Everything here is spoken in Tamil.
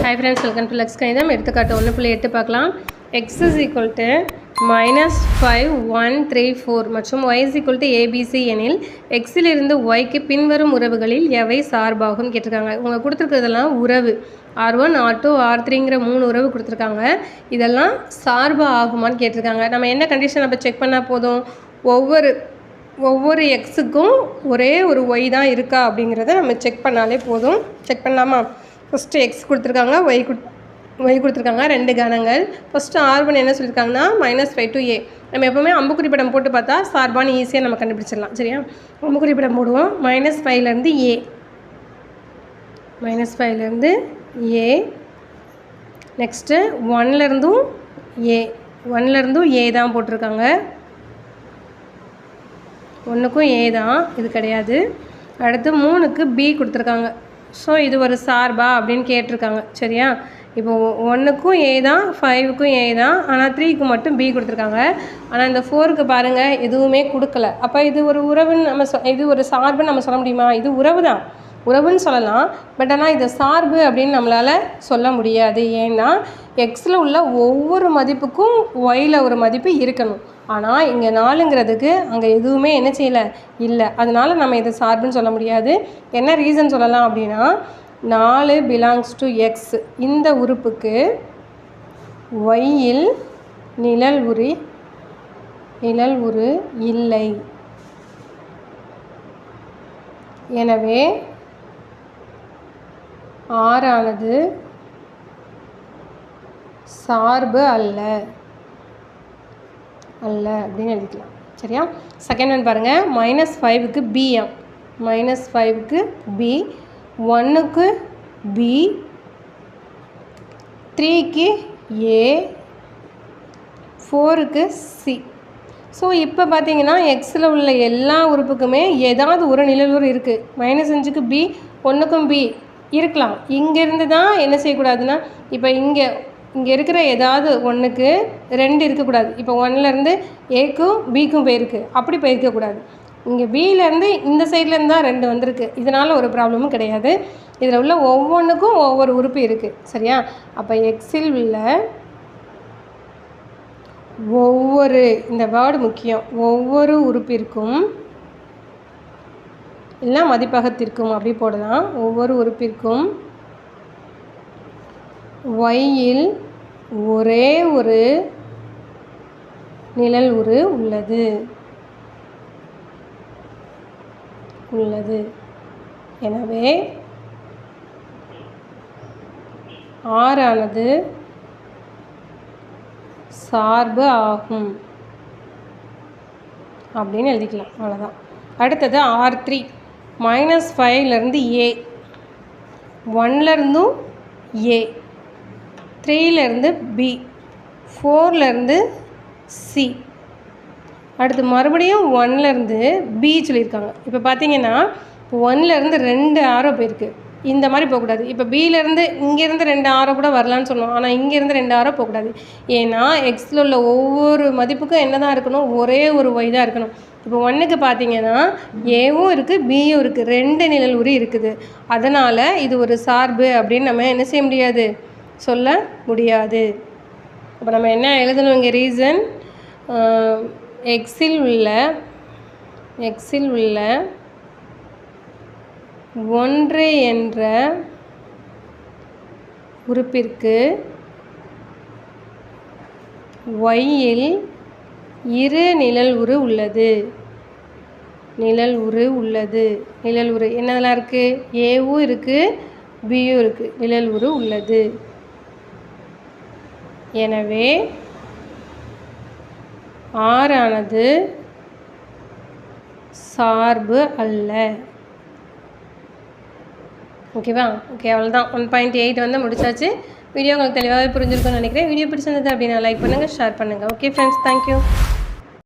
Hi friends, welcome to Lux Kanitham. எடுத்துக்காட்டு 1.8 பார்க்கலாம். x is equal to minus 5, 1, 3, 4 மற்றும் y is equal to abc எனில் x இலிருந்து y க்கு பின்வரும் உறவுகளில் எவை சார்பாகும் கேட்டிருக்காங்க. உங்க கொடுத்துருக்கிறதெல்லாம் உறவு R1, R2, R3ங்கிற 3 உறவு கொடுத்துருக்காங்க. இதெல்லாம் சார்பு ஆகுமான்னு கேட்டிருக்காங்க. நம்ம என்ன கண்டிஷன் அப்போ செக் பண்ணால் போதும், ஒவ்வொரு எக்ஸுக்கும் ஒரே ஒரு ஒய் தான் இருக்கா அப்படிங்கிறத நம்ம செக் பண்ணாலே போதும். செக் பண்ணலாமா? ஃபஸ்ட்டு எக்ஸ் கொடுத்துருக்காங்க, ஒய் கொடுத்துருக்காங்க, 2 கணங்கள். ஃபஸ்ட்டு R1 என்ன சொல்லியிருக்காங்கன்னா -5 to a. நம்ம எப்போவுமே அம்புக்குறி படம் போட்டு பார்த்தா சார்பான ஈஸியாக நம்ம கண்டுபிடிச்சிடலாம். சரியா? அம்புக்குறி படம் போடுவோம். -5லேருந்து a, -5லேருந்து a. நெக்ஸ்ட்டு 1லேருந்தும் a, 1லேருந்தும் a தான் போட்டிருக்காங்க. 1க்கும் a தான், இது கிடையாது. அடுத்து 3க்கு b கொடுத்துருக்காங்க. ஸோ இது ஒரு சார்பா அப்படின்னு கேட்டிருக்காங்க. சரியா? இப்போது 1க்கும் a தான், 5க்கும் a தான், ஆனால் 3க்கு மட்டும் b கொடுத்துருக்காங்க. ஆனால் இந்த 4க்கு பாருங்கள் எதுவுமே கொடுக்கல. அப்போ இது ஒரு உறவுன்னு இது ஒரு சார்புன்னு நம்ம சொல்ல முடியுமா? இது உறவு தான், உறவுன்னு சொல்லலாம். பட் ஆனால் இது சார்பு அப்படின்னு நம்மளால் சொல்ல முடியாது. ஏன்னா எக்ஸில் உள்ள ஒவ்வொரு மதிப்புக்கும் ஒயில் ஒரு மதிப்பு இருக்கணும். ஆனால் இங்கே 4ங்கிறதுக்கு அங்கே எதுவுமே என்ன செய்யலை, இல்லை. அதனால் நம்ம இதை சார்புன்னு சொல்ல முடியாது. என்ன ரீசன் சொல்லலாம் அப்படின்னா, 4 பிலாங்ஸ் டு எக்ஸ். இந்த உறுப்புக்கு ஒய்யில் நிழல் உரு இல்லை. எனவே ஆறானது சார்பு அல்ல அப்படின்னு எழுதிக்கலாம். சரியா? செகண்ட் ஒன் பாருங்கள். -5க்கு b, -5க்கு b, 1க்கு b, 3க்கு a, 4க்கு c. ஸோ இப்போ பார்த்தீங்கன்னா எக்ஸில் உள்ள எல்லா உறுப்புக்குமே ஏதாவது ஒரு நிழலுறு இருக்குது. -5க்கு b, 1க்கும் b இருக்கலாம். இங்கேருந்து தான் என்ன செய்யக்கூடாதுன்னா, இப்போ இங்கே இருக்கிற ஏதாவது 1க்கு 2 இருக்கக்கூடாது. இப்போ 1லேருந்து ஏக்கும் பிக்கும் போயிருக்கு, அப்படி போயிருக்கக்கூடாது. இங்கே பியிலேருந்து இந்த சைட்லேருந்து தான் 2 வந்திருக்கு. இதனால் ஒரு ப்ராப்ளமும் கிடையாது. இதில் உள்ள ஒவ்வொன்றுக்கும் ஒவ்வொரு உறுப்பு இருக்குது. சரியா? அப்போ எக்ஸில் உள்ள இந்த வேர்டு முக்கியம், ஒவ்வொரு உறுப்பிற்கும் இல்லை மதிப்பகத்திற்கும் அப்படி போடலாம். ஒவ்வொரு உறுப்பிற்கும் ஒய்யில் ஒரே ஒரு நிழல் உரு உள்ளது. எனவே ஆறானது சார்பு ஆகும் அப்படின்னு எழுதிக்கலாம். அவ்வளோதான். அடுத்தது R3, -5லேருந்து a, 1லேருந்தும் a, 3லேருந்து b, 4லேருந்து c. அடுத்து மறுபடியும் 1லேருந்து b சொல்லியிருக்காங்க. இப்போ பார்த்தீங்கன்னா 1லேருந்து 2 ஆரோ போயிருக்கு. இந்த மாதிரி போகக்கூடாது. இப்போ பியிலேருந்து இங்கேருந்து 2 ஆரோ கூட வரலான்னு சொன்னோம். ஆனால் இங்கேருந்து 2 ஆரோ போகக்கூடாது. ஏன்னா எக்ஸில் உள்ள ஒவ்வொரு மதிப்புக்கும் என்ன தான் இருக்கணும், ஒரே ஒரு ஒய் தான் இருக்கணும். இப்போ 1க்கு பார்த்தீங்கன்னா ஏவும் இருக்குது, பியும் இருக்குது, 2 நிழல் உரு இருக்குது. அதனால் இது ஒரு சார்பு அப்படின்னு நம்ம என்ன செய்ய முடியாது, சொல்ல முடியாது. அப்போ நம்ம என்ன எழுதணும் இங்கே ரீசன், எக்ஸில் உள்ள 1 என்ற உறுப்பிற்கு ஒய்யில் 2 நிழல் உரு உள்ளது. நிழல் உரு என்னதெல்லாம் இருக்குது, ஏவும் இருக்குது, பியும் இருக்குது, நிழல் உரு உள்ளது. எனவே ஆறானது சார்பு அல்ல. ஓகேவா? ஓகே, அவ்வளோதான். 1.8 வந்து முடிச்சாச்சு. வீடியோ உங்களுக்கு தெளிவாகவே புரிஞ்சிருக்குன்னு நினைக்கிறேன். வீடியோ பிடிச்சிருந்தது அப்படின்னா லைக் பண்ணுங்கள், ஷேர் பண்ணுங்கள். Okay friends, thank you.